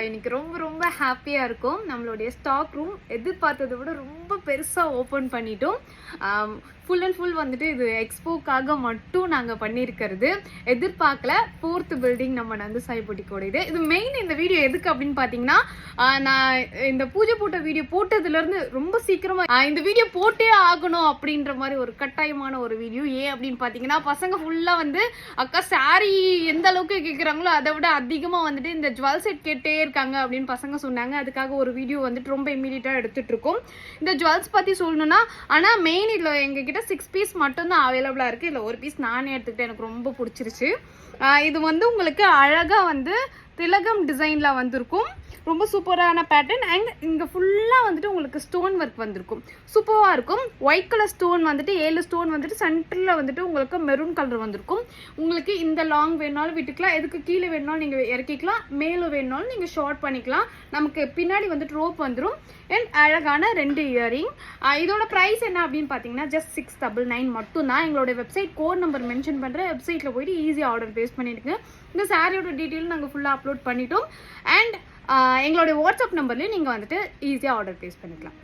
இன்னைக்கு ரொம்ப ரொம்ப ஹாப்பியாக இருக்கும். நம்மளுடைய ஸ்டாக் ரூம் எதிர்பார்த்ததை விட ரொம்ப பெருசாக ஓப்பன் பண்ணிட்டோம். ஃபுல் அண்ட் ஃபுல் வந்துட்டு இது எக்ஸ்போக்காக மட்டும் நாங்கள் பண்ணியிருக்கிறது. எதிர்பார்க்கல. 4th பில்டிங் நம்ம நந்து சாய் பொட்டிக்கோட இது மெயின். இந்த வீடியோ எதுக்கு அப்படின்னு பார்த்தீங்கன்னா, நான் இந்த பூஜை போட்ட வீடியோ போட்டதுலேருந்து ரொம்ப சீக்கிரமாக இந்த வீடியோ போட்டே ஆகணும் அப்படின்ற மாதிரி ஒரு கட்டாயமான ஒரு வீடியோ. ஏன் அப்படின்னு பார்த்தீங்கன்னா, பசங்க ஃபுல்லாக வந்து அக்கா சாரி எந்த அளவுக்கு கேட்குறாங்களோ அதை விட அதிகமாக வந்துட்டு இந்த ஜுவல் செட் கேட்டே இருக்காங்க அப்படின்னு பசங்க சொன்னாங்க. அதுக்காக ஒரு வீடியோ வந்துட்டு ரொம்ப இமீடியட்டாக எடுத்துகிட்டு இருக்கோம். இந்த ஜுவல்ஸ் பற்றி சொல்லணும்னா, ஆனால் மெயின் இதில் எங்ககிட்ட 6 பீஸ் மட்டும்தான் அவைலபிளாக இருக்குது. இல்லை ஒரு பீஸ் நானே எடுத்துக்கிட்டேன், எனக்கு ரொம்ப பிடிச்சிருச்சு. இது வந்து உங்களுக்கு அழகாக வந்து திலகம் டிசைனில் வந்திருக்கும். ரொம்ப சூப்பரான பேட்டர்ன். அண்ட் இங்கே ஃபுல்லாக வந்துட்டு உங்களுக்கு ஸ்டோன் ஒர்க் வந்திருக்கும். சூப்பராக இருக்கும். ஒயிட் கலர் ஸ்டோன் வந்துட்டு 7 ஸ்டோன் வந்துட்டு சென்டரில் வந்துட்டு உங்களுக்கு மெரூன் கலர் வந்திருக்கும். உங்களுக்கு இந்த லாங் வேணுனாலும் விட்டுக்கலாம், எதுக்கு கீழே வேணுனாலும் நீங்கள் இறக்கிக்கலாம், மேலே வேணுனாலும் நீங்கள் ஷார்ட் பண்ணிக்கலாம். நமக்கு பின்னாடி வந்துட்டு ரோப் வந்துடும். அண்ட் அழகான 2 இயரிங். இதோட ப்ரைஸ் என்ன அப்படின்னு பார்த்தீங்கன்னா just 699 மட்டும்தான். எங்களோட வெப்சைட் கோட் நம்பர் மென்ஷன் பண்ணுறேன். வெப்சைட்டில் போயிட்டு ஈஸியாக ஆர்டர் பேஸ் பண்ணிடுங்க. இந்த சாரியோட டீட்டெயில் நாங்கள் ஃபுல்லாக அப்லோட் பண்ணிட்டோம். அண்ட் எங்களுடைய வாட்ஸ்அப் நம்பர்லேயும் நீங்கள் வந்துட்டு ஈஸியாக ஆர்டர் பேஸ் பண்ணிக்கலாம்.